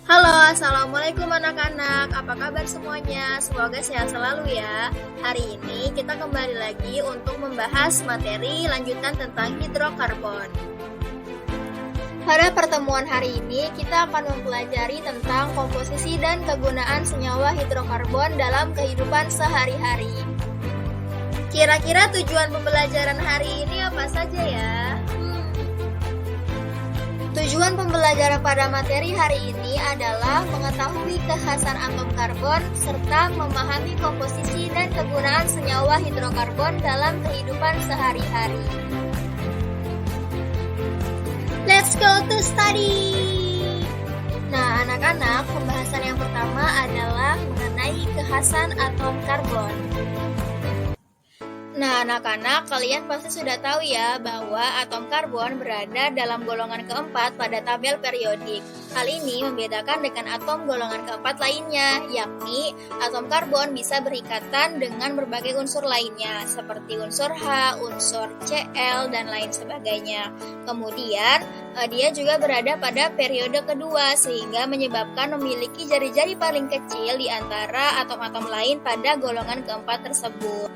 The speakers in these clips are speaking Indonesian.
Halo, assalamualaikum anak-anak. Apa kabar semuanya? Semoga sehat selalu ya. Hari ini kita kembali lagi untuk membahas materi lanjutan tentang hidrokarbon. Pada pertemuan hari ini kita akan mempelajari tentang komposisi dan kegunaan senyawa hidrokarbon dalam kehidupan sehari-hari. Kira-kira tujuan pembelajaran hari ini apa saja ya? Tujuan pembelajaran pada materi hari ini adalah mengetahui kekhasan atom karbon serta memahami komposisi dan kegunaan senyawa hidrokarbon dalam kehidupan sehari-hari. Let's go to study! Nah, anak-anak, pembahasan yang pertama adalah mengenai kekhasan atom karbon. Nah, anak-anak, kalian pasti sudah tahu ya bahwa atom karbon berada dalam golongan keempat pada tabel periodik. Hal ini membedakan dengan atom golongan keempat lainnya, yakni atom karbon bisa berikatan dengan berbagai unsur lainnya, seperti unsur H, unsur Cl, dan lain sebagainya. Kemudian, dia juga berada pada periode kedua, sehingga menyebabkan memiliki jari-jari paling kecil di antara atom-atom lain pada golongan keempat tersebut.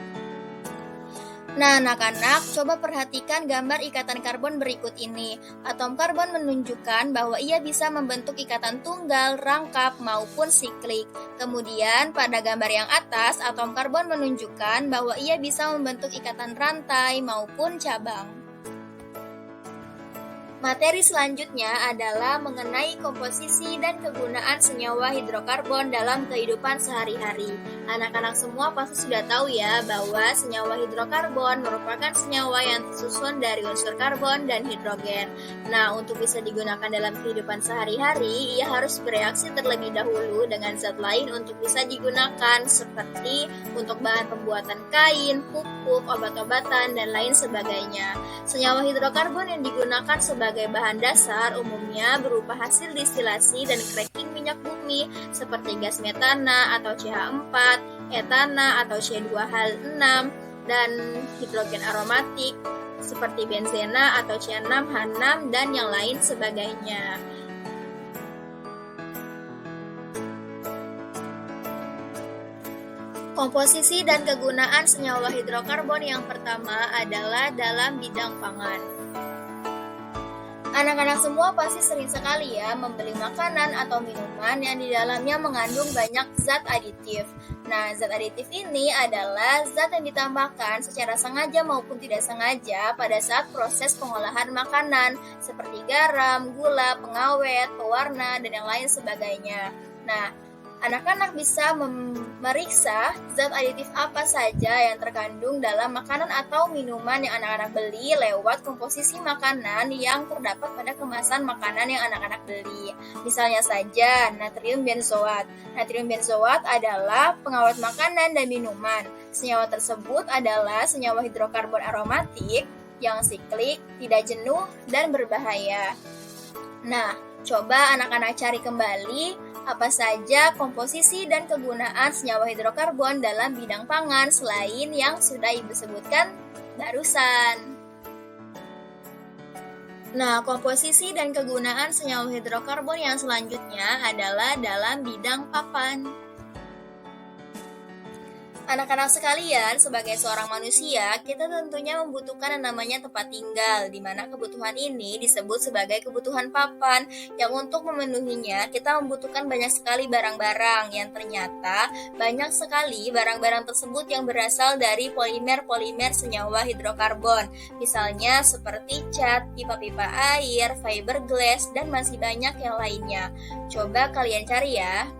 Nah, anak-anak, coba perhatikan gambar ikatan karbon berikut ini. Atom karbon menunjukkan bahwa ia bisa membentuk ikatan tunggal, rangkap, maupun siklik. Kemudian, pada gambar yang atas, atom karbon menunjukkan bahwa ia bisa membentuk ikatan rantai maupun cabang. Materi selanjutnya adalah mengenai komposisi dan kegunaan senyawa hidrokarbon dalam kehidupan sehari-hari. Anak-anak semua pasti sudah tahu ya bahwa senyawa hidrokarbon merupakan senyawa yang tersusun dari unsur karbon dan hidrogen. Nah, untuk bisa digunakan dalam kehidupan sehari-hari, ia harus bereaksi terlebih dahulu dengan zat lain untuk bisa digunakan, seperti untuk bahan pembuatan kain, pupuk, obat-obatan, dan lain sebagainya. Senyawa hidrokarbon yang digunakan sebagai bahan dasar umumnya berupa hasil distilasi dan cracking minyak bumi seperti gas metana atau CH4, etana atau C2H6, dan hidrogen aromatik seperti benzena atau C6H6 dan yang lain sebagainya. Komposisi dan kegunaan senyawa hidrokarbon yang pertama adalah dalam bidang pangan. Anak-anak semua pasti sering sekali ya membeli makanan atau minuman yang di dalamnya mengandung banyak zat aditif. Nah, zat aditif ini adalah zat yang ditambahkan secara sengaja maupun tidak sengaja pada saat proses pengolahan makanan, seperti garam, gula, pengawet, pewarna, dan yang lain sebagainya. Nah, anak-anak bisa memeriksa zat aditif apa saja yang terkandung dalam makanan atau minuman yang anak-anak beli lewat komposisi makanan yang terdapat pada kemasan makanan yang anak-anak beli. Misalnya saja natrium benzoat. Natrium benzoat adalah pengawet makanan dan minuman. Senyawa tersebut adalah senyawa hidrokarbon aromatik yang siklik, tidak jenuh, dan berbahaya. Nah, coba anak-anak cari kembali apa saja komposisi dan kegunaan senyawa hidrokarbon dalam bidang pangan selain yang sudah Ibu sebutkan barusan. Nah, komposisi dan kegunaan senyawa hidrokarbon yang selanjutnya adalah dalam bidang papan. Anak-anak sekalian, sebagai seorang manusia, kita tentunya membutuhkan yang namanya tempat tinggal, di mana kebutuhan ini disebut sebagai kebutuhan papan, yang untuk memenuhinya kita membutuhkan banyak sekali barang-barang, yang ternyata banyak sekali barang-barang tersebut yang berasal dari polimer-polimer senyawa hidrokarbon, misalnya seperti cat, pipa-pipa air, fiberglass, dan masih banyak yang lainnya. Coba kalian cari ya.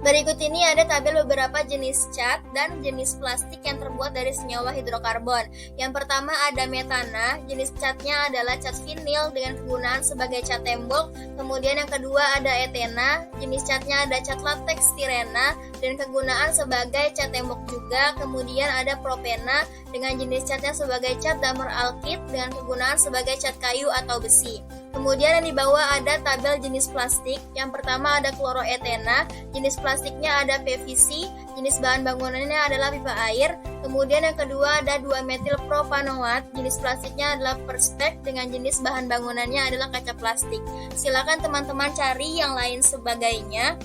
Berikut ini ada tabel beberapa jenis cat dan jenis plastik yang terbuat dari senyawa hidrokarbon. Yang pertama ada metana, jenis catnya adalah cat vinil dengan kegunaan sebagai cat tembok. Kemudian yang kedua ada etena, jenis catnya ada cat latex stirena dan kegunaan sebagai cat tembok juga. Kemudian ada propena dengan jenis catnya sebagai cat damar alkit dengan kegunaan sebagai cat kayu atau besi. Kemudian yang di bawah ada tabel jenis plastik. Yang pertama ada kloroetena, jenis plastiknya ada PVC, jenis bahan bangunannya adalah pipa air. Kemudian yang kedua ada 2-metil propanoat, jenis plastiknya adalah perstek dengan jenis bahan bangunannya adalah kaca plastik. Silakan teman-teman cari yang lain sebagainya.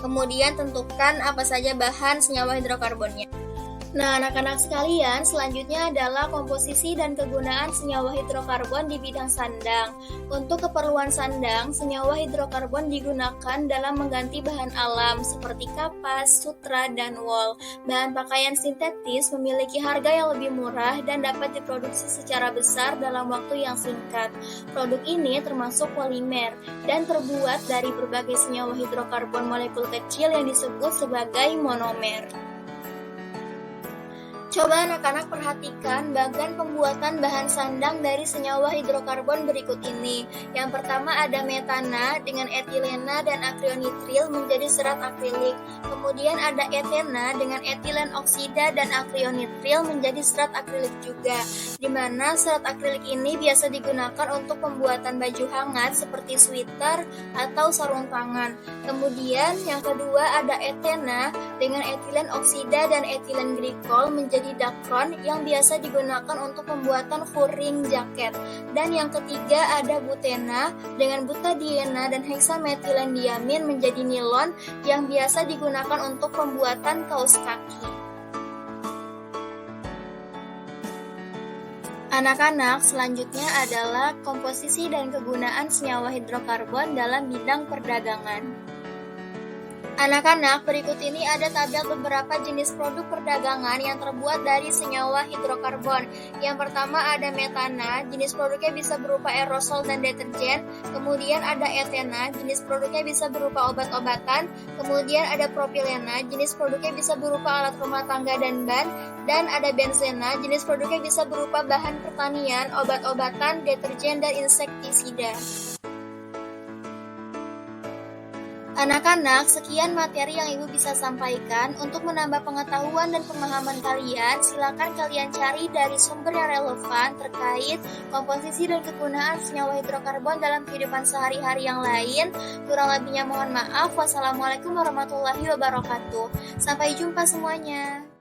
Kemudian tentukan apa saja bahan senyawa hidrokarbonnya. Nah, anak-anak sekalian, selanjutnya adalah komposisi dan kegunaan senyawa hidrokarbon di bidang sandang. Untuk keperluan sandang, senyawa hidrokarbon digunakan dalam mengganti bahan alam seperti kapas, sutra, dan wol. Bahan pakaian sintetis memiliki harga yang lebih murah dan dapat diproduksi secara besar dalam waktu yang singkat. Produk ini termasuk polimer dan terbuat dari berbagai senyawa hidrokarbon molekul kecil yang disebut sebagai monomer. Coba anak-anak perhatikan bagian pembuatan bahan sandang dari senyawa hidrokarbon berikut ini. Yang pertama ada metana dengan etilena dan akronitril menjadi serat akrilik. Kemudian ada etena dengan etilen oksida dan akronitril menjadi serat akrilik juga. Di mana serat akrilik ini biasa digunakan untuk pembuatan baju hangat seperti sweater atau sarung tangan. Kemudian yang kedua ada etena dengan etilen oksida dan etilen glikol menjadi dakron yang biasa digunakan untuk pembuatan furring jaket. Dan yang ketiga ada butena dengan butadiena dan heksametilendiamin menjadi nilon yang biasa digunakan untuk pembuatan kaos kaki. Anak-anak, selanjutnya adalah komposisi dan kegunaan senyawa hidrokarbon dalam bidang perdagangan. Anak-anak, berikut ini ada tabel beberapa jenis produk perdagangan yang terbuat dari senyawa hidrokarbon. Yang pertama ada metana, jenis produknya bisa berupa aerosol dan deterjen. Kemudian ada etena, jenis produknya bisa berupa obat-obatan. Kemudian ada propilena, jenis produknya bisa berupa alat rumah tangga dan ban. Dan ada benzena, jenis produknya bisa berupa bahan pertanian, obat-obatan, deterjen, dan insektisida. Anak-anak, sekian materi yang Ibu bisa sampaikan. Untuk menambah pengetahuan dan pemahaman kalian, silakan kalian cari dari sumber yang relevan terkait komposisi dan kegunaan senyawa hidrokarbon dalam kehidupan sehari-hari yang lain. Kurang lebihnya mohon maaf. Wassalamualaikum warahmatullahi wabarakatuh. Sampai jumpa semuanya.